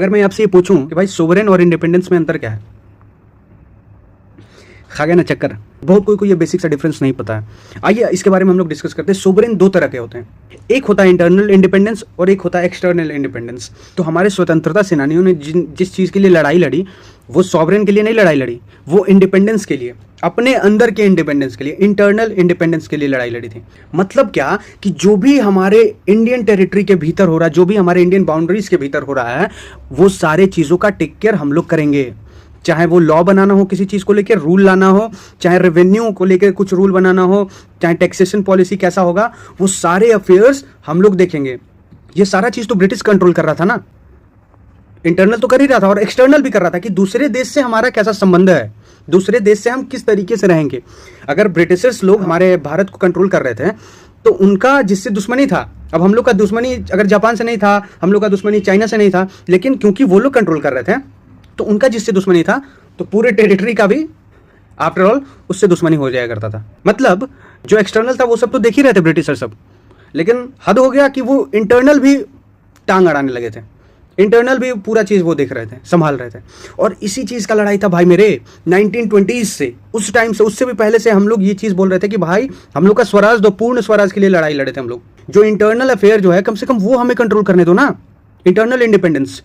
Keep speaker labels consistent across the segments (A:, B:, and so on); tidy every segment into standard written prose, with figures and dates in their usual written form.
A: अगर मैं आपसे ये पूछूं कि भाई सोवरेन और इंडिपेंडेंस में अंतर क्या है, खा गया ना चक्कर। बहुत कोई को ये बेसिक सा डिफरेंस नहीं पता है। आइए इसके बारे में हम लोग डिस्कस करते हैं। सोवरेन दो तरह के होते हैं, एक होता है इंटरनल इंडिपेंडेंस और एक होता है एक्सटर्नल इंडिपेंडेंस। तो हमारे स्वतंत्रता सेनानियों ने जिस चीज़ के लिए लड़ाई लड़ी वो सॉवरेन के लिए नहीं लड़ाई लड़ी, वो इंडिपेंडेंस के लिए, अपने अंदर के इंडिपेंडेंस के लिए, इंटरनल इंडिपेंडेंस के लिए लड़ाई लड़ी थी। मतलब क्या कि जो भी हमारे इंडियन टेरिटरी के भीतर हो रहा है, जो भी हमारे इंडियन बाउंड्रीज के भीतर हो रहा है, वो सारे चीज़ों का टेक केयर हम लोग करेंगे। चाहे वो लॉ बनाना हो, किसी चीज़ को लेकर रूल लाना हो, चाहे रेवेन्यू को लेकर कुछ रूल बनाना हो, चाहे टैक्सेशन पॉलिसी कैसा होगा, वो सारे अफेयर्स हम लोग देखेंगे। ये सारा चीज़ तो ब्रिटिश कंट्रोल कर रहा था ना, इंटरनल तो कर ही रहा था और एक्सटर्नल भी कर रहा था कि दूसरे देश से हमारा कैसा संबंध है, दूसरे देश से हम किस तरीके से रहेंगे। अगर ब्रिटिशर्स लोग हमारे भारत को कंट्रोल कर रहे थे तो उनका जिससे दुश्मनी था, अब हम लोग का दुश्मनी अगर जापान से नहीं था, हम लोग का दुश्मनी चाइना से नहीं था, लेकिन क्योंकि वो लोग कंट्रोल कर रहे थे तो उनका जिससे दुश्मनी था तो पूरे टेरिटरी का भी आफ्टर ऑल उससे दुश्मनी हो जाया करता था। मतलब जो एक्सटर्नल था वो सब तो देख ही रहे थे ब्रिटिशर सब, लेकिन हद हो गया कि वो इंटरनल भी टांग अड़ाने लगे थे, इंटरनल भी पूरा चीज़ वो देख रहे थे, संभाल रहे थे। और इसी चीज़ का लड़ाई था भाई मेरे 1920s से, उस टाइम से, उससे भी पहले से हम लोग ये चीज़ बोल रहे थे कि भाई हम लोग का स्वराज दो, पूर्ण स्वराज के लिए लड़ाई लड़े थे हम लोग। जो इंटरनल अफेयर जो है कम से कम वो हमें कंट्रोल करने दो ना, इंटरनल इंडिपेंडेंस।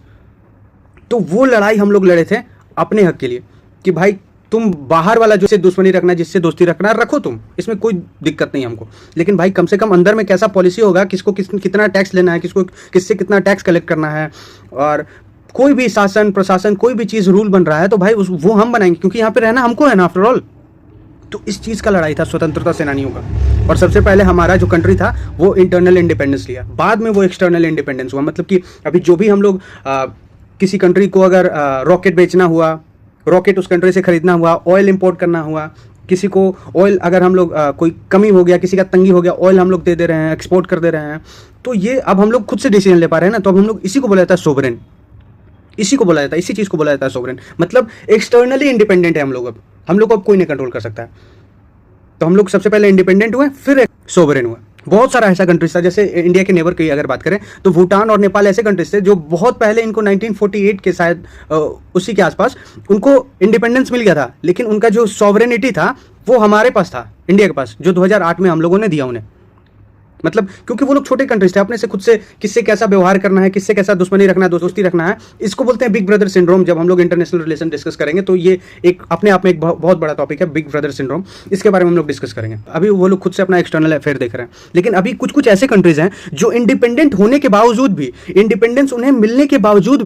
A: तो वो लड़ाई हम लोग लड़े थे अपने हक के लिए कि भाई तुम बाहर वाला जो से दुश्मनी रखना, जिससे दोस्ती रखना रखो तुम, इसमें कोई दिक्कत नहीं हमको, लेकिन भाई कम से कम अंदर में कैसा पॉलिसी होगा, किसको कितना टैक्स लेना है, किसको किससे कितना टैक्स कलेक्ट करना है, और कोई भी शासन प्रशासन कोई भी चीज़ रूल बन रहा है तो भाई वो हम बनाएंगे, क्योंकि यहाँ पे रहना हमको है ना आफ्टर ऑल। तो इस चीज़ का लड़ाई था स्वतंत्रता सेनानियों का। और सबसे पहले हमारा जो कंट्री था वो इंटरनल इंडिपेंडेंस लिया, बाद में वो एक्सटर्नल इंडिपेंडेंस हुआ। मतलब कि अभी जो भी हम लोग किसी कंट्री को अगर रॉकेट बेचना हुआ, रॉकेट उस कंट्री से खरीदना हुआ, ऑयल इंपोर्ट करना हुआ, किसी को ऑयल अगर हम लोग कोई कमी हो गया, किसी का तंगी हो गया, ऑयल हम लोग दे दे रहे हैं, एक्सपोर्ट कर दे रहे हैं, तो ये अब हम लोग खुद से डिसीजन ले पा रहे हैं ना। तो अब हम लोग इसी को बोला जाता है सोवरेन, इसी को बोला जाता है, इसी चीज़ को बोला जाता है सोवरेन। मतलब एक्सटर्नली इंडिपेंडेंट है हम लोग, अब हम लोग को अब कोई नहीं कंट्रोल कर सकता है। तो हम लोग सबसे पहले इंडिपेंडेंट हुए, फिर सोवरेन हुए। बहुत सारा ऐसा कंट्रीज था, जैसे इंडिया के नेबर की अगर बात करें तो भूटान और नेपाल ऐसे कंट्रीज थे जो बहुत पहले, इनको 1948 के शायद उसी के आसपास उनको इंडिपेंडेंस मिल गया था, लेकिन उनका जो सॉवरेनिटी था वो हमारे पास था, इंडिया के पास, जो 2008 में हम लोगों ने दिया उन्हें। मतलब क्योंकि वो लोग छोटे कंट्रीज थे, अपने से खुद से किससे कैसा व्यवहार करना है, किससे कैसा दुश्मनी रखना है, दोस्ती रखना है, इसको बोलते हैं बिग ब्रदर सिंड्रोम। जब हम लोग इंटरनेशनल रिलेशन डिस्कस करेंगे तो ये एक अपने आप में एक बहुत बड़ा टॉपिक है, बिग ब्रदर सिंड्रोम, इसके बारे में हम लोग डिस्कस करेंगे। अभी वो लोग खुद से अपना एक्सटर्नल अफेयर देख रहे हैं, लेकिन अभी कुछ कुछ ऐसे कंट्रीज हैं जो इंडिपेंडेंट होने के बावजूद भी, इंडिपेंडेंस उन्हें मिलने के बावजूद